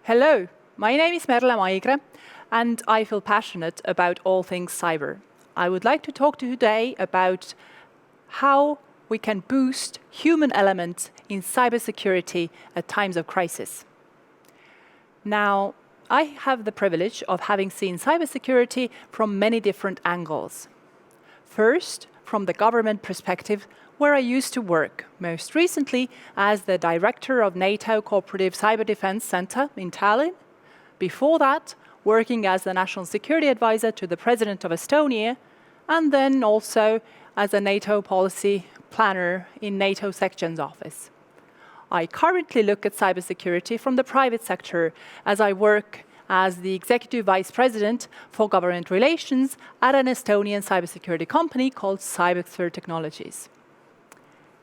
Hello, my name is Merle Maigre, and I feel passionate about all things cyber. I would like to talk to you today about how we can boost human elements in cybersecurity at times of crisis. Now, I have the privilege of having seen cybersecurity from many different angles. First, from the government perspective, where I used to work, most recently as the director of NATO Cooperative Cyber Defense Center in Tallinn. Before that, working as the National Security Advisor to the President of Estonia, and then also as a NATO policy planner in NATO Section's office. I currently look at cybersecurity from the private sector as I work as the Executive Vice President for Government Relations at an Estonian cybersecurity company called CybExer Technologies.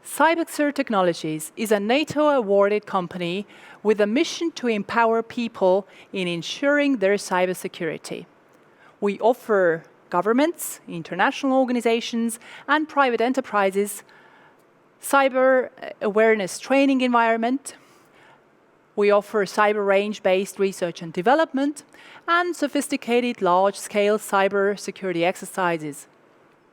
CybExer Technologies is a NATO-awarded company with a mission to empower people in ensuring their cybersecurity. We offer governments, international organizations, and private enterprises cyber awareness training environment. We offer cyber range-based research and development and sophisticated large-scale cyber security exercises.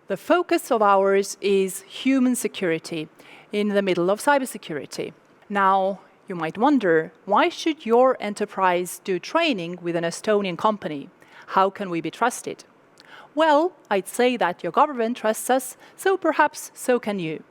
The focus of ours is human security in the middle of cybersecurity. Now, you might wonder, why should your enterprise do training with an Estonian company? How can we be trusted? Well, I'd say that your government trusts us, so perhaps so can you.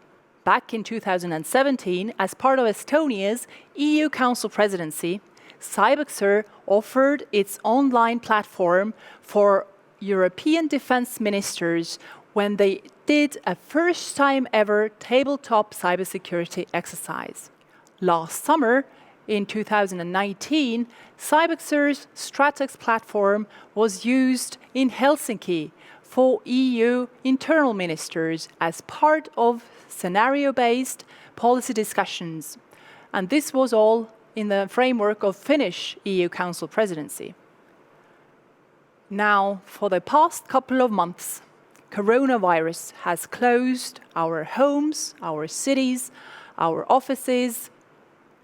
Back in 2017, as part of Estonia's EU Council presidency, CybExer offered its online platform for European defense ministers when they did a first-time ever tabletop cybersecurity exercise. Last summer, in 2019, CybExer's Stratex platform was used in Helsinki for EU internal ministers as part of scenario-based policy discussions. And this was all in the framework of Finnish EU Council presidency. Now, for the past couple of months, coronavirus has closed our homes, our cities, our offices,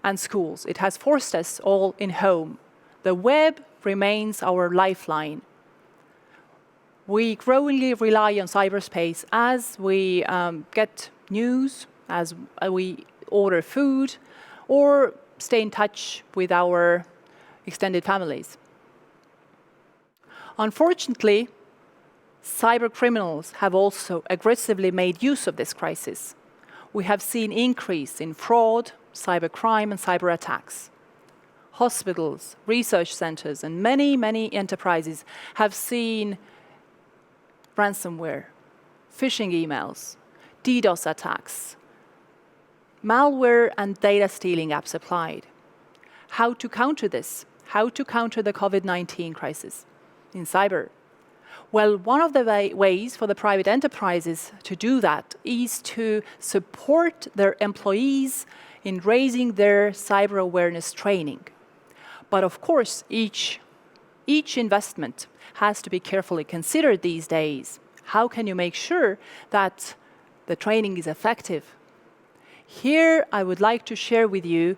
and schools. It has forced us all in home. The web remains our lifeline. We growingly rely on cyberspace as we get news, as we order food, or stay in touch with our extended families. Unfortunately, cyber criminals have also aggressively made use of this crisis. We have seen increase in fraud, cybercrime, and cyber attacks. Hospitals, research centers, and many enterprises have seen ransomware, phishing emails, DDoS attacks, malware, and data stealing apps applied. How to counter this? How to counter the COVID-19 crisis in cyber? Well, one of the ways for the private enterprises to do that is to support their employees in raising their cyber awareness training. But of course, each investment has to be carefully considered these days. How can you make sure that the training is effective? Here, I would like to share with you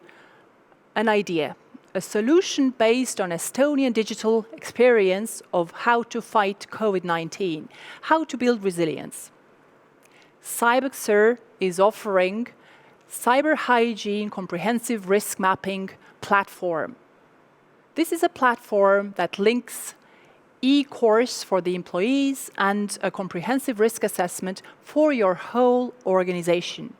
an idea, a solution based on Estonian digital experience of how to fight COVID-19, how to build resilience. CybExer is offering cyber hygiene comprehensive risk mapping platform. This is a platform that links e-course for the employees and a comprehensive risk assessment for your whole organization.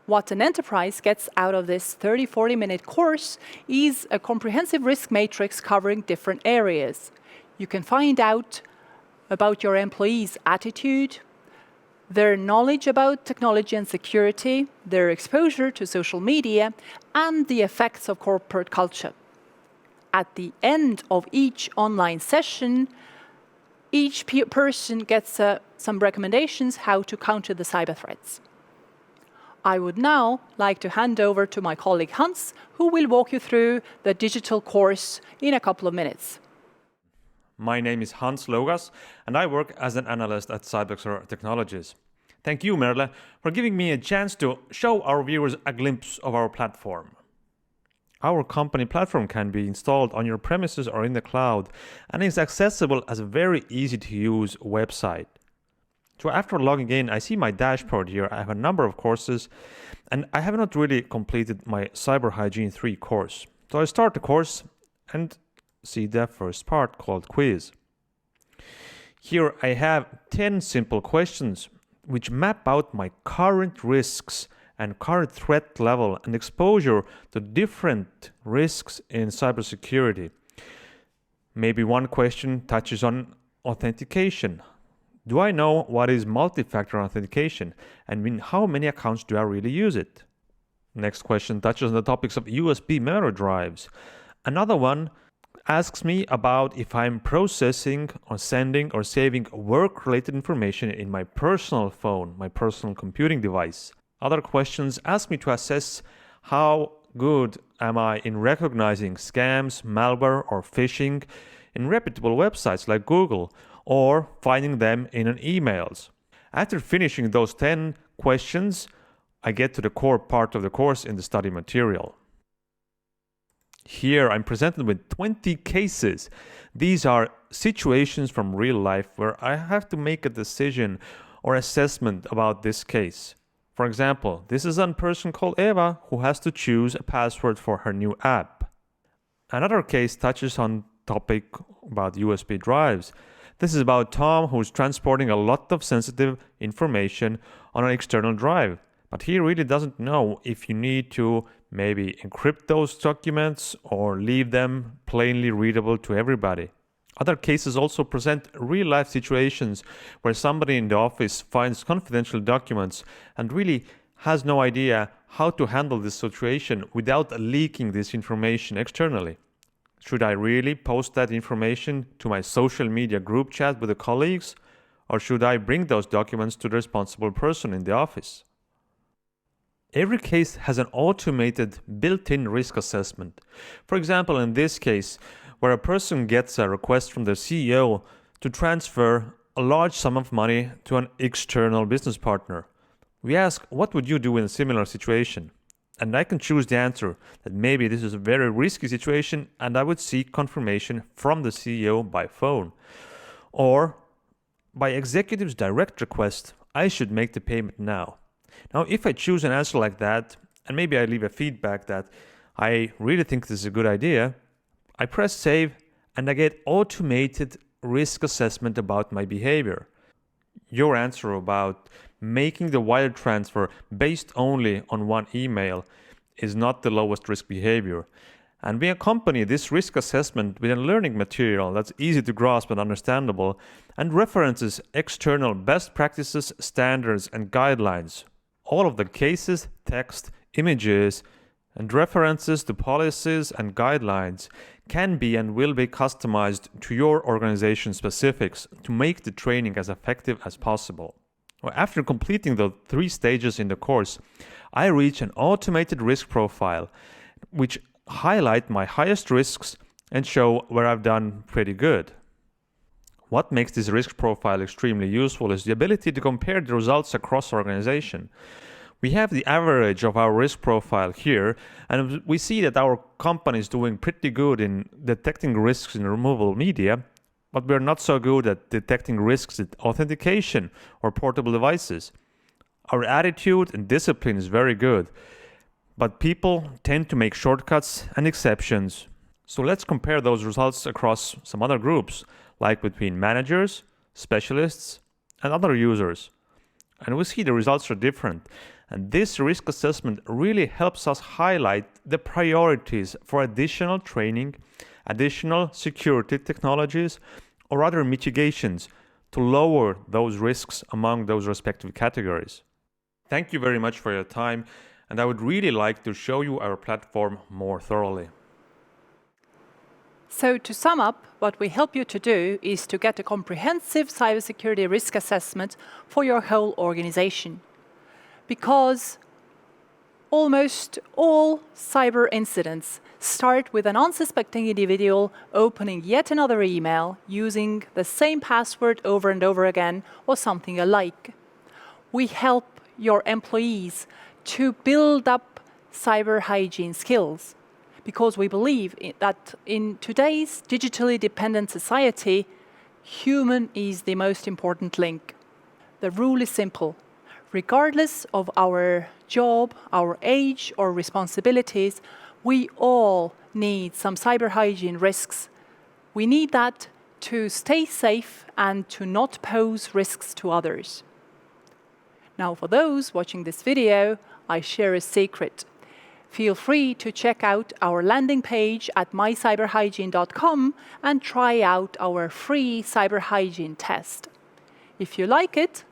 What an enterprise gets out of this 30-40-minute course is a comprehensive risk matrix covering different areas. You can find out about your employees' attitude, their knowledge about technology and security, their exposure to social media, and the effects of corporate culture. At the end of each online session, each person gets some recommendations how to counter the cyber threats. I would now like to hand over to my colleague Hans, who will walk you through the digital course in a couple of minutes. My name is Hans Lõugas, and I work as an analyst at CybExer Technologies. Thank you, Merle, for giving me a chance to show our viewers a glimpse of our platform. Our company platform can be installed on your premises or in the cloud and is accessible as a very easy to use website. So after logging in, I see my dashboard here. I have a number of courses and I have not really completed my Cyber Hygiene 3 course. So I start the course and see the first part called quiz. Here I have 10 simple questions which map out my current risks and current threat level and exposure to different risks in cybersecurity. Maybe one question touches on authentication. Do I know what is multi-factor authentication and in how many accounts do I really use it? Next question touches on the topics of USB memory drives. Another one asks me about if I'm processing or sending or saving work-related information in my personal phone, my personal computing device. Other questions ask me to assess how good am I in recognizing scams, malware, or phishing in reputable websites like Google, or finding them in an emails. After finishing those 10 questions, I get to the core part of the course in the study material. Here I'm presented with 20 cases. These are situations from real life where I have to make a decision or assessment about this case. For example, this is a person called Eva who has to choose a password for her new app. Another case touches on topic about USB drives. This is about Tom who's transporting a lot of sensitive information on an external drive. But he really doesn't know if you need to maybe encrypt those documents or leave them plainly readable to everybody. Other cases also present real-life situations where somebody in the office finds confidential documents and really has no idea how to handle this situation without leaking this information externally. Should I really post that information to my social media group chat with the colleagues, or should I bring those documents to the responsible person in the office? Every case has an automated built-in risk assessment. For example, in this case, where a person gets a request from the CEO to transfer a large sum of money to an external business partner. We ask, what would you do in a similar situation? And I can choose the answer that maybe this is a very risky situation and I would seek confirmation from the CEO by phone. Or by executive's direct request, I should make the payment now. Now, if I choose an answer like that, and maybe I leave a feedback that I really think this is a good idea, I press save and I get automated risk assessment about my behavior. Your answer about making the wire transfer based only on one email is not the lowest risk behavior. And we accompany this risk assessment with a learning material that's easy to grasp and understandable and references external best practices, standards, and guidelines. All of the cases, text, images, and references to policies and guidelines can be and will be customized to your organization specifics to make the training as effective as possible. After completing the 3 stages in the course, I reach an automated risk profile, which highlight my highest risks and show where I've done pretty good. What makes this risk profile extremely useful is the ability to compare the results across organization. We have the average of our risk profile here, and we see that our company is doing pretty good in detecting risks in removable media, but we're not so good at detecting risks in authentication or portable devices. Our attitude and discipline is very good, but people tend to make shortcuts and exceptions. So let's compare those results across some other groups, like between managers, specialists, and other users. And we see the results are different. And this risk assessment really helps us highlight the priorities for additional training, additional security technologies, or other mitigations to lower those risks among those respective categories. Thank you very much for your time, and I would really like to show you our platform more thoroughly. So to sum up, what we help you to do is to get a comprehensive cybersecurity risk assessment for your whole organization. Because almost all cyber incidents start with an unsuspecting individual opening yet another email using the same password over and over again or something alike. We help your employees to build up cyber hygiene skills because we believe that in today's digitally dependent society, human is the most important link. The rule is simple. Regardless of our job, our age, or responsibilities, we all need some cyber hygiene risks. We need that to stay safe and to not pose risks to others. Now, for those watching this video, I share a secret. Feel free to check out our landing page at mycyberhygiene.com and try out our free cyber hygiene test. If you like it,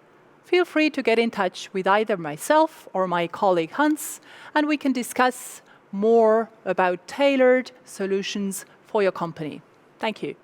feel free to get in touch with either myself or my colleague Hans, and we can discuss more about tailored solutions for your company. Thank you.